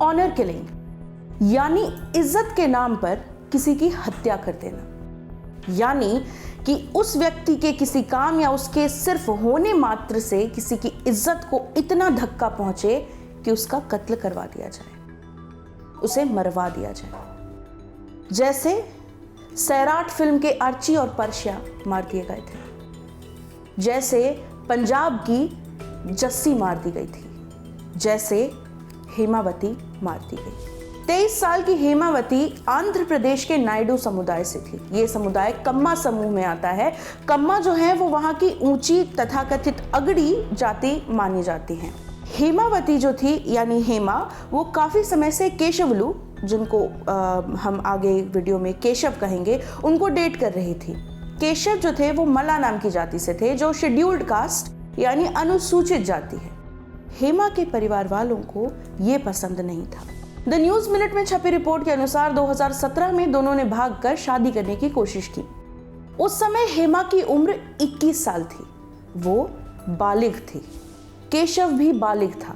Honour killing यानी इज्जत के नाम पर किसी की हत्या कर देना, यानी कि उस व्यक्ति के किसी काम या उसके सिर्फ होने मात्र से किसी की इज्जत को इतना धक्का पहुंचे कि उसका कत्ल करवा दिया जाए, उसे मरवा दिया जाए। जैसे सैराट फिल्म के आर्ची और पर्शिया मार दिए गए थे, जैसे पंजाब की जस्सी मार दी गई थी, जैसे हेमावती मार दी गई। 23 साल की हेमावती आंध्र प्रदेश के नायडू समुदाय से थी। ये समुदाय कम्मा समूह में आता है। कम्मा जो है वो वहाँ की ऊंची तथाकथित अगड़ी जाति मानी जाती हैं। हेमावती जो थी यानी हेमा, वो काफ़ी समय से केशवलू, जिनको हम आगे वीडियो में केशव कहेंगे, उनको डेट कर रही थी। केशव जो थे वो मला नाम की जाति से थे, जो शेड्यूल्ड कास्ट यानी अनुसूचित जाति है। हेमा के परिवार वालों को ये पसंद नहीं था। द न्यूज़ मिनट में छपी रिपोर्ट के अनुसार 2017 में दोनों ने भागकर शादी करने की कोशिश की। उस समय हेमा की उम्र 21 साल थी, वो बालिग थी। केशव भी बालिग था।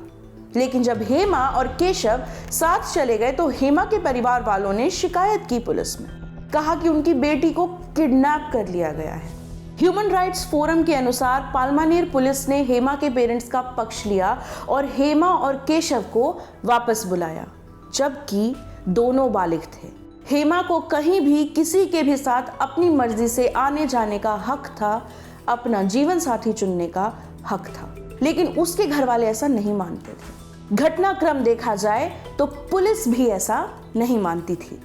लेकिन जब हेमा और केशव साथ चले गए तो हेमा के परिवार वालों ने शिकायत की पुलिस में, कहा कि उनकी बेटी को किडनैप कर लिया गया है। ह्यूमन राइट्स फोरम के अनुसार पालमानेर पुलिस ने हेमा के पेरेंट्स का पक्ष लिया और हेमा और केशव को वापस बुलाया, जबकि दोनों बालिग थे। हेमा को कहीं भी किसी के भी साथ अपनी मर्जी से आने जाने का हक था, अपना जीवन साथी चुनने का हक था, लेकिन उसके घर वाले ऐसा नहीं मानते थे। घटनाक्रम देखा जाए तो पुलिस भी ऐसा नहीं मानती थी,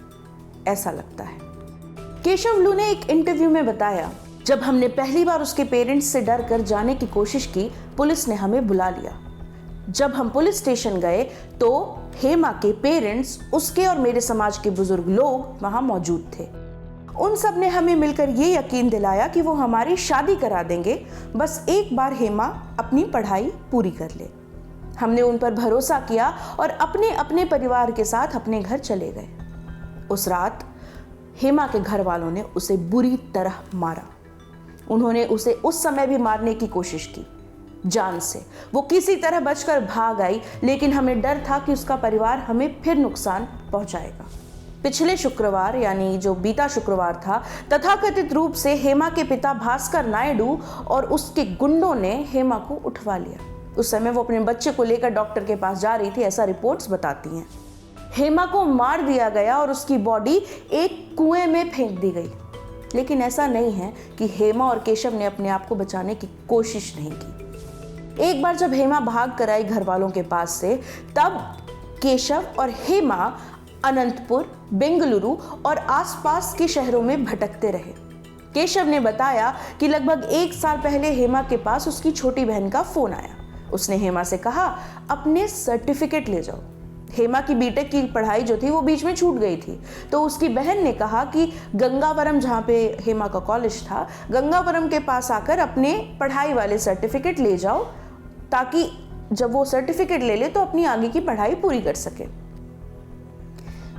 ऐसा लगता है। केशवलू ने एक इंटरव्यू में बताया, जब हमने पहली बार उसके पेरेंट्स से डर कर जाने की कोशिश की, पुलिस ने हमें बुला लिया। जब हम पुलिस स्टेशन गए तो हेमा के पेरेंट्स, उसके और मेरे समाज के बुजुर्ग लोग वहां मौजूद थे। उन सब ने हमें मिलकर ये यकीन दिलाया कि वो हमारी शादी करा देंगे, बस एक बार हेमा अपनी पढ़ाई पूरी कर ले। हमने उन पर भरोसा किया और अपने अपने परिवार के साथ अपने घर चले गए। उस रात हेमा के घर वालों ने उसे बुरी तरह मारा। उन्होंने उसे उस समय भी मारने की कोशिश की जान से। वो किसी तरह बचकर भाग आई, लेकिन हमें डर था कि उसका परिवार हमें फिर नुकसान पहुंचाएगा। पिछले शुक्रवार यानी जो बीता शुक्रवार था, तथाकथित रूप से हेमा के पिता भास्कर नायडू और उसके गुंडों ने हेमा को उठवा लिया। उस समय वो अपने बच्चे को लेकर डॉक्टर के पास जा रही थी, ऐसा रिपोर्ट्स बताती हैं। हेमा को मार दिया गया और उसकी बॉडी एक कुएं में फेंक दी गई। लेकिन ऐसा नहीं है कि हेमा और केशव ने अपने आप को बचाने की कोशिश नहीं की। एक बार जब हेमा भाग कर आई घर वालों के पास से, तब केशव और हेमा अनंतपुर, बेंगलुरु और आसपास के शहरों में भटकते रहे। केशव ने बताया कि लगभग 1 साल पहले हेमा के पास उसकी छोटी बहन का फोन आया। उसने हेमा से कहा, अपने सर्टिफिकेट ले जाओ। हेमा की बीटेक की पढ़ाई जो थी वो बीच में छूट गई थी, तो उसकी बहन ने कहा कि गंगावरम, जहाँ पे हेमा का कॉलेज था, गंगावरम के पास आकर अपने पढ़ाई वाले सर्टिफिकेट ले जाओ, ताकि जब वो सर्टिफिकेट ले ले तो अपनी आगे की पढ़ाई पूरी कर सके।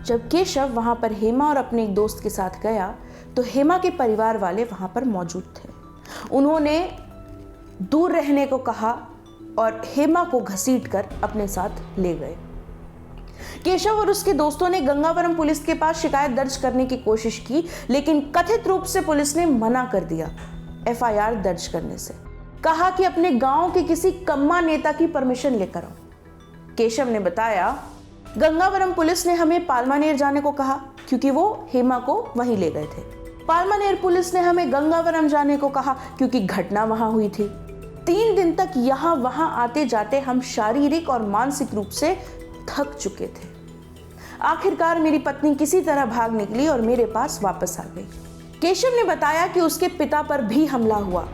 जब केशव वहाँ पर हेमा और अपने एक दोस्त के साथ गया तो हेमा के परिवार वाले वहाँ पर मौजूद थे। उन्होंने दूर रहने को कहा और हेमा को घसीटकर अपने साथ ले गए। केशव और उसके दोस्तों ने गंगावरम पुलिस के पास शिकायत दर्ज करने की कोशिश की, लेकिन कथित रूप से पुलिस ने मना कर दिया एफआईआर दर्ज करने से। कहा कि अपने गांव के किसी कम्मा नेता की परमिशन लेकर आओ। केशव ने बताया, गंगावरम पुलिस ने हमें पालमानेर जाने को कहा क्योंकि वो हेमा को वहीं ले गए थे। पालमानेर पुलिस ने हमें गंगावरम जाने को कहा क्योंकि घटना वहां हुई थी। 3 दिन तक यहाँ वहां आते जाते हम शारीरिक और मानसिक रूप से थक चुके थे। आखिरकार मेरी पत्नी किसी तरह भाग निकली और मेरे पास वापस आ गई। केशव ने बताया कि उसके पिता पर भी हमला हुआ।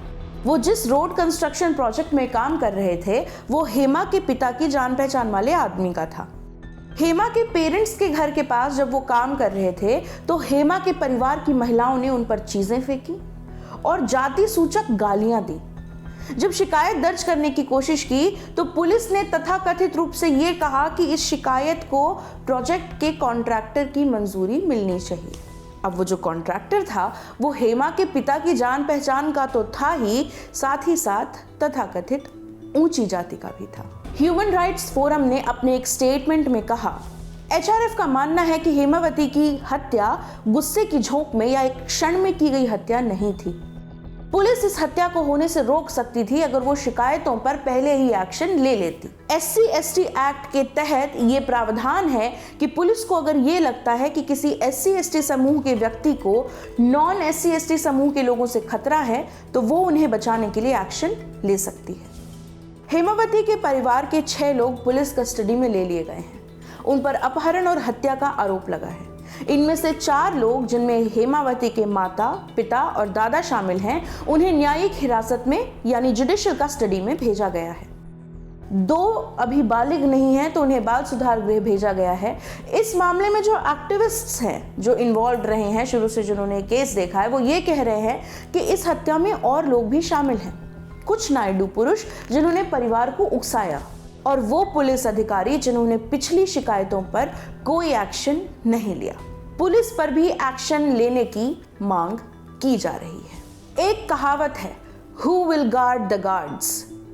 वो जिस रोड कंस्ट्रक्शन प्रोजेक्ट में काम कर रहे थे, वो हेमा के पिता की जान पहचान वाले आदमी का था। हेमा के पेरेंट्स के घर के पास जब वो काम कर रहे थे तो हेमा के परिवार की महिलाओं ने उन पर चीजें फेंकी और जाति सूचक गालियां दी। जब शिकायत दर्ज करने की कोशिश की तो पुलिस ने तथाकथित रूप से ये कहा कि इस शिकायत को प्रोजेक्ट के कॉन्ट्रैक्टर की मंजूरी मिलनी चाहिए। अब वो जो कॉन्ट्रैक्टर था वो हेमा के पिता की जान पहचान का तो था ही, साथ ही साथ तथाकथित ऊंची जाति का भी था। ह्यूमन राइट्स फोरम ने अपने एक स्टेटमेंट में कहा, एचआरएफ का मानना है कि हेमावती की हत्या गुस्से की झोंक में या एक क्षण में की गई हत्या नहीं थी। पुलिस इस हत्या को होने से रोक सकती थी अगर वो शिकायतों पर पहले ही एक्शन ले लेती। SC/ST एक्ट के तहत ये प्रावधान है कि पुलिस को अगर ये लगता है कि किसी SC/ST समूह के व्यक्ति को नॉन SC/ST समूह के लोगों से खतरा है तो वो उन्हें बचाने के लिए एक्शन ले सकती है। हेमावती के परिवार के 6 लोग पुलिस कस्टडी में ले लिए गए हैं। उन पर अपहरण और हत्या का आरोप लगा है। इनमें से 4 लोग, जिनमें हेमावती के माता, पिता और दादा शामिल हैं, उन्हें न्यायिक हिरासत में यानी जुडिशियल कस्टडी में भेजा गया है। 2 अभी बालिग नहीं हैं तो उन्हें बाल सुधार गृह भेजा गया है। इस मामले में जो एक्टिविस्ट्स हैं, जो इन्वॉल्व रहे हैं शुरू से, जिन्होंने केस देखा है, वो ये कह रहे हैं कि इस हत्या में और लोग भी शामिल हैं। कुछ नायडू पुरुष जिन्होंने परिवार को उकसाया और वो पुलिस अधिकारी जिन्होंने पिछली शिकायतों पर कोई एक्शन नहीं लिया। पुलिस पर भी एक्शन लेने की मांग की जा रही है। एक कहावत है, Who will guard the guards?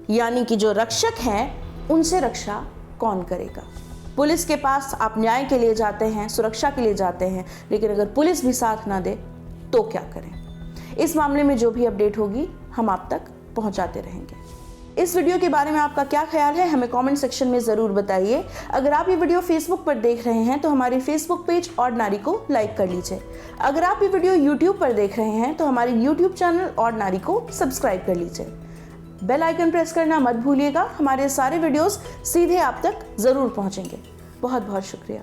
यानी कि जो रक्षक हैं उनसे रक्षा कौन करेगा। पुलिस के पास आप न्याय के लिए जाते हैं, सुरक्षा के लिए जाते हैं, लेकिन अगर पुलिस भी साथ ना दे तो क्या करें। इस मामले में जो भी अपडेट होगी हम आप तक पहुंचाते रहेंगे। इस वीडियो के बारे में आपका क्या ख्याल है हमें कमेंट सेक्शन में ज़रूर बताइए। अगर आप ये वीडियो फेसबुक पर देख रहे हैं तो हमारी फेसबुक पेज ऑर्डिनरी को लाइक कर लीजिए। अगर आप ये वीडियो यूट्यूब पर देख रहे हैं तो हमारे यूट्यूब चैनल ऑर्डिनरी को सब्सक्राइब कर लीजिए। बेल आइकन प्रेस करना मत भूलिएगा। हमारे सारे वीडियोस सीधे आप तक ज़रूर पहुँचेंगे। बहुत बहुत शुक्रिया।